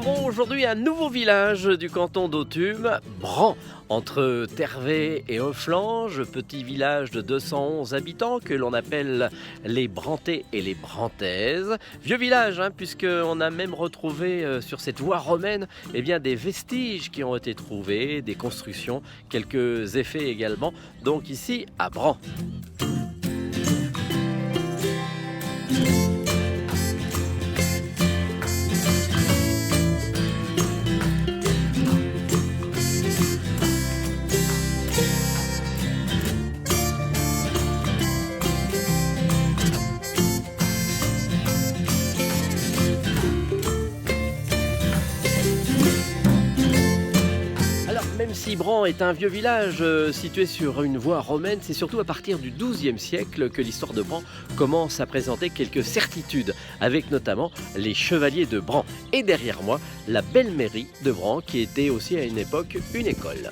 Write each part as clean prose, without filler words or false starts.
retrouvons aujourd'hui un nouveau village du canton d'Authume, Bran, entre Tervé et Offlange, petit village de 211 habitants que l'on appelle les Brantais et les Brantaises. Vieux village, puisqu'on a même retrouvé sur cette voie romaine des vestiges qui ont été trouvés, des constructions, quelques effets également, donc ici à Bran. Même si Bran est un vieux village situé sur une voie romaine, c'est surtout à partir du XIIe siècle que l'histoire de Bran commence à présenter quelques certitudes, avec notamment les chevaliers de Bran. Et derrière moi, la belle mairie de Bran, qui était aussi à une époque une école.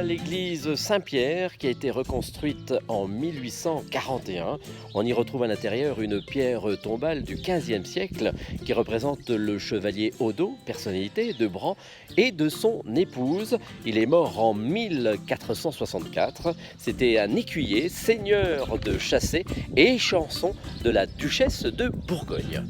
L'église Saint-Pierre qui a été reconstruite en 1841. On y retrouve à l'intérieur une pierre tombale du XVe siècle qui représente le chevalier Odo, personnalité de Bran, et de son épouse. Il est mort en 1464. C'était un écuyer, seigneur de Chassé et chanson de la duchesse de Bourgogne.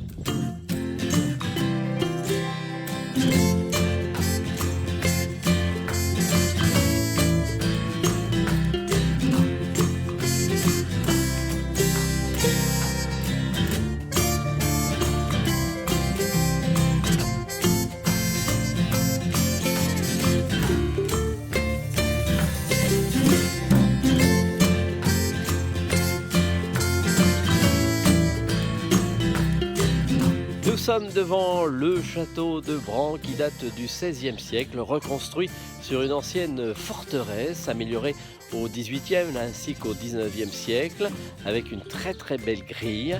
Nous sommes devant le château de Bran qui date du XVIe siècle, reconstruit sur une ancienne forteresse améliorée au XVIIIe ainsi qu'au XIXe siècle, avec une très belle grille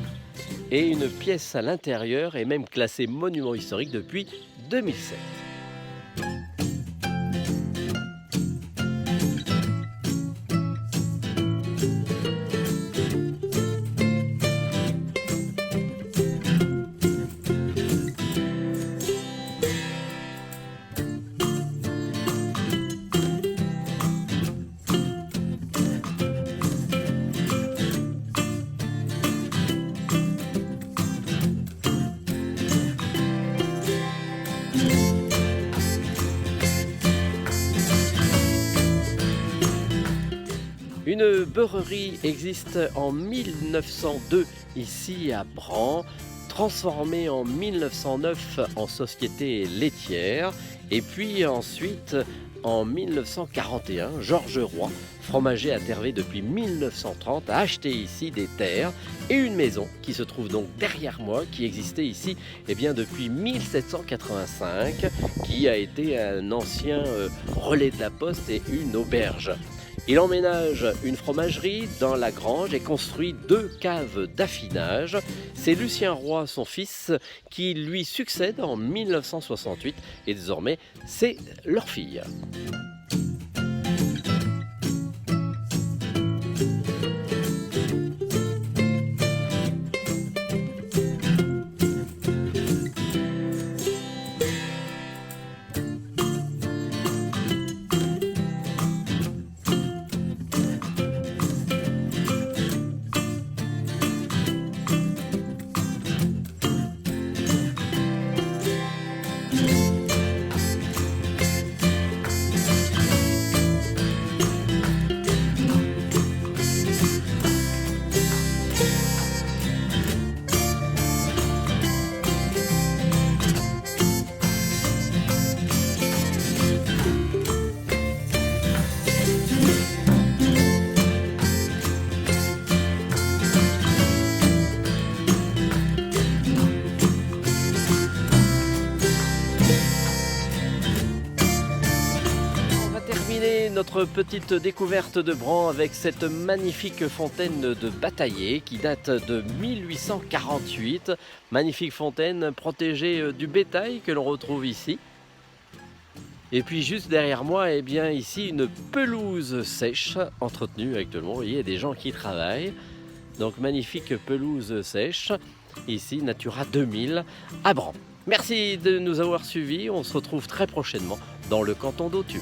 et une pièce à l'intérieur est même classée monument historique depuis 2007. Une beurrerie existe en 1902 ici à Bran, transformée en 1909 en société laitière. Et puis ensuite, en 1941, Georges Roy, fromager à Tervé depuis 1930, a acheté ici des terres et une maison qui se trouve donc derrière moi, qui existait ici depuis 1785, qui a été un ancien relais de la poste et une auberge. Il emménage une fromagerie dans la grange et construit 2 caves d'affinage. C'est Lucien Roy, son fils, qui lui succède en 1968 et désormais c'est leur fille. Notre petite découverte de Bran avec cette magnifique fontaine de Bataillé qui date de 1848. Magnifique fontaine protégée du bétail que l'on retrouve ici. Et puis juste derrière moi, eh bien ici une pelouse sèche entretenue actuellement. Vous voyez, il y a des gens qui travaillent. Donc magnifique pelouse sèche, ici Natura 2000 à Bran. Merci de nous avoir suivis, on se retrouve très prochainement dans le canton d'Autun.